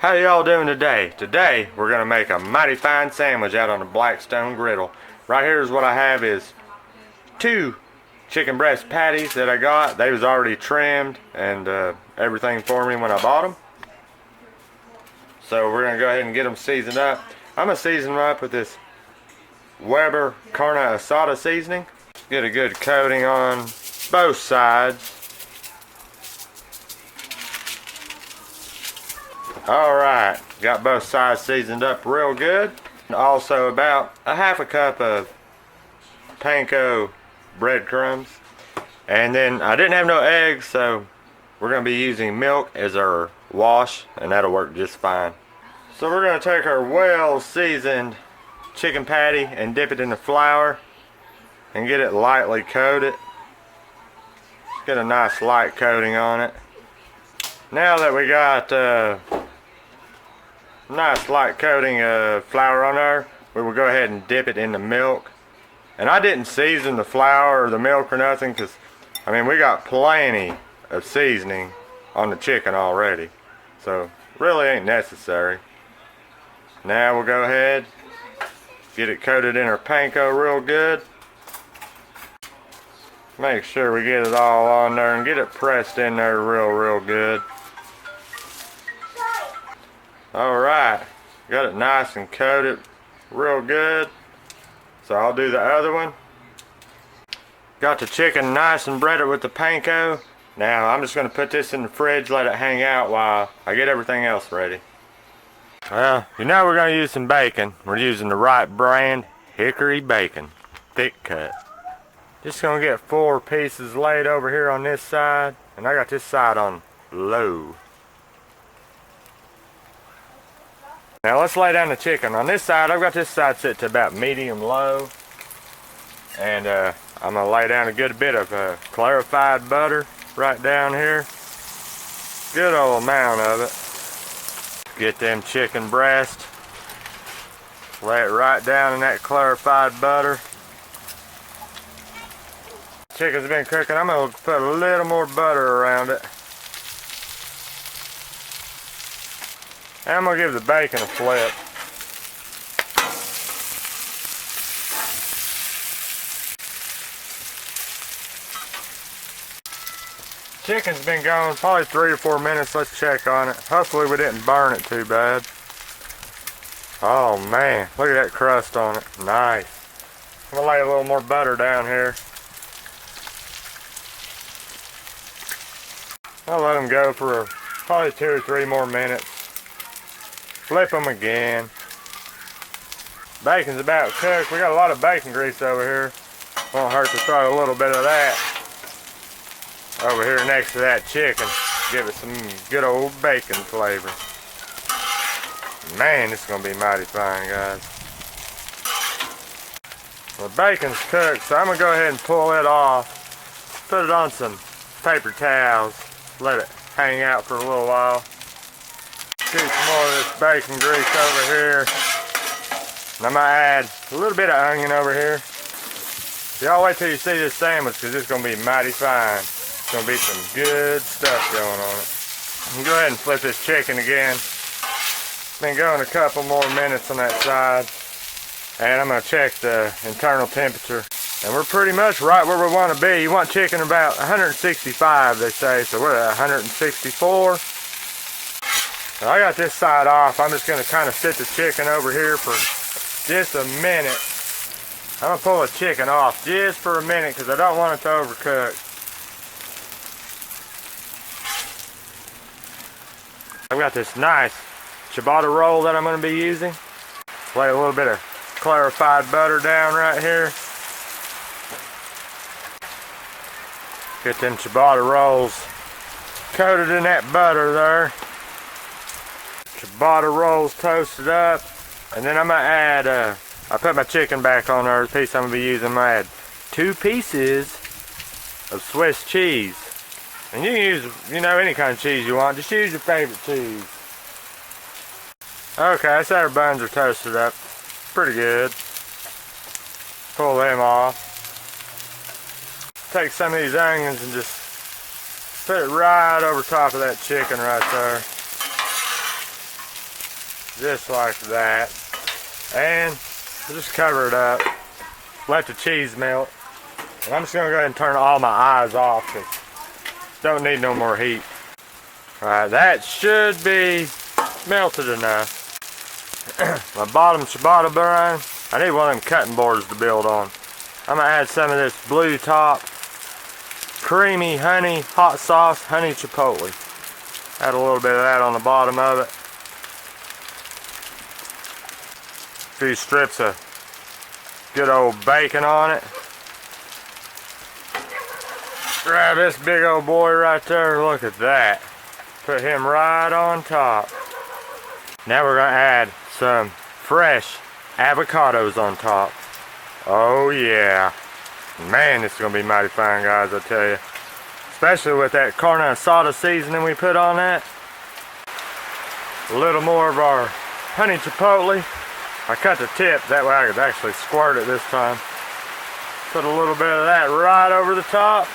How y'all doing today? Today we're gonna make a mighty fine sandwich out on the BlackStone Griddle. Right here is what I have is 2 chicken breast patties that I got. They was already trimmed and everything for me when I bought them. So we're gonna go ahead and get them seasoned up. I'm gonna season them up with this Weber Carne Asada seasoning. Get a good coating on both sides. Alright, got both sides seasoned up real good. Also about a half a cup of panko breadcrumbs. And then I didn't have no eggs, so we're going to be using milk as our wash, and that'll work just fine. So we're going to take our well seasoned chicken patty and dip it in the flour and get it lightly coated. Just get a nice light coating on it. Now that we got nice light coating of flour on there, we will go ahead and dip it in the milk. And I didn't season the flour or the milk or nothing, because I mean we got plenty of seasoning on the chicken already, so really ain't necessary. Now we'll go ahead, get it coated in our panko real good. Make sure we get it all on there and get it pressed in there real good. Alright, got it nice and coated real good. So I'll do the other one. Got the chicken nice and breaded with the panko. Now I'm just going to put this in the fridge, let it hang out while I get everything else ready. Well, you know we're going to use some bacon. We're using the right brand, hickory bacon, thick cut. Just going to get 4 pieces laid over here on this side, and I got this side on low. Now let's lay down the chicken. On this side, I've got this side set to about medium low. And I'm going to lay down a good bit of clarified butter right down here. Good old amount of it. Get them chicken breasts. Lay it right down in that clarified butter. Chicken's been cooking. I'm going to put a little more butter around it. And I'm going to give the bacon a flip. Chicken's been going probably 3 or 4 minutes. Let's check on it. Hopefully we didn't burn it too bad. Oh man, look at that crust on it. Nice. I'm going to lay a little more butter down here. I'll let them go for probably 2 or 3 more minutes. Flip them again. Bacon's about cooked. We got a lot of bacon grease over here. Won't hurt to throw a little bit of that over here next to that chicken. Give it some good old bacon flavor. Man, this is going to be mighty fine, guys. The bacon's cooked, so I'm going to go ahead and pull it off. Put it on some paper towels. Let it hang out for a little while. Scoop some more of this bacon grease over here. And I'm going to add a little bit of onion over here. Y'all wait till you see this sandwich, because it's going to be mighty fine. It's going to be some good stuff going on it. I'm going to go ahead and flip this chicken again. Been going a couple more minutes on that side. And I'm going to check the internal temperature. And we're pretty much right where we want to be. You want chicken about 165, they say. So we're at 164. I got this side off. I'm just going to kind of sit the chicken over here for just a minute. I'm going to pull the chicken off just for a minute because I don't want it to overcook. I've got this nice ciabatta roll that I'm going to be using. Lay a little bit of clarified butter down right here. Get them ciabatta rolls coated in that butter there. Ciabatta rolls toasted up, and then I'm going to add, I put my chicken back on there, the piece I'm going to be using. I'm going to add 2 pieces of Swiss cheese. And you can use, you know, any kind of cheese you want, just use your favorite cheese. Okay, so our buns are toasted up, pretty good. Pull them off. Take some of these onions and just put it right over top of that chicken right there. just like that. And just cover it up. Let the cheese melt. And I'm just gonna go ahead and turn all my eyes off because don't need no more heat. Alright, that should be melted enough. My bottom ciabatta brine, I need one of them cutting boards to build on. I'm gonna add some of this blue top creamy honey hot sauce, honey chipotle. Add a little bit of that on the bottom of it. A few strips of good old bacon on it. Grab this big old boy right there, look at that. Put him right on top. Now we're gonna add some fresh avocados on top. Oh yeah. Man, this is gonna be mighty fine, guys, I tell you. Especially with that Carne Asada seasoning we put on that. A little more of our honey chipotle. I cut the tip, that way I could actually squirt it this time. Put a little bit of that right over the top.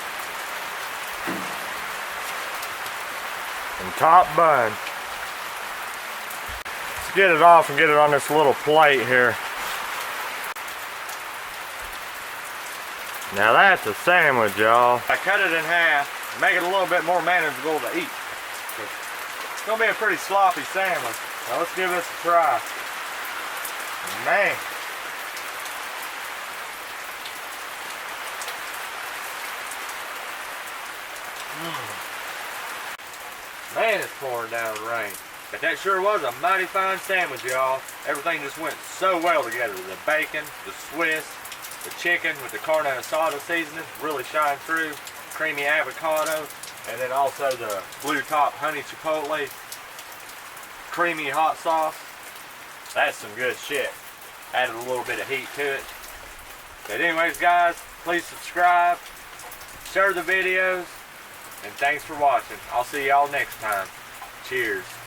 And top bun. Let's get it off and get it on this little plate here. Now that's a sandwich, y'all. I cut it in half, make it a little bit more manageable to eat. It's gonna be a pretty sloppy sandwich. Now let's give this a try. Man. Man, it's pouring down rain. But that sure was a mighty fine sandwich, y'all. Everything just went so well together. The bacon, the Swiss, the chicken with the Carne Asada seasoning really shine through. Creamy avocado. And then also the blue top honey chipotle. Creamy hot sauce. That's some good shit. Added a little bit of heat to it. But anyways, guys, please subscribe. Share the videos. And thanks for watching. I'll see y'all next time. Cheers.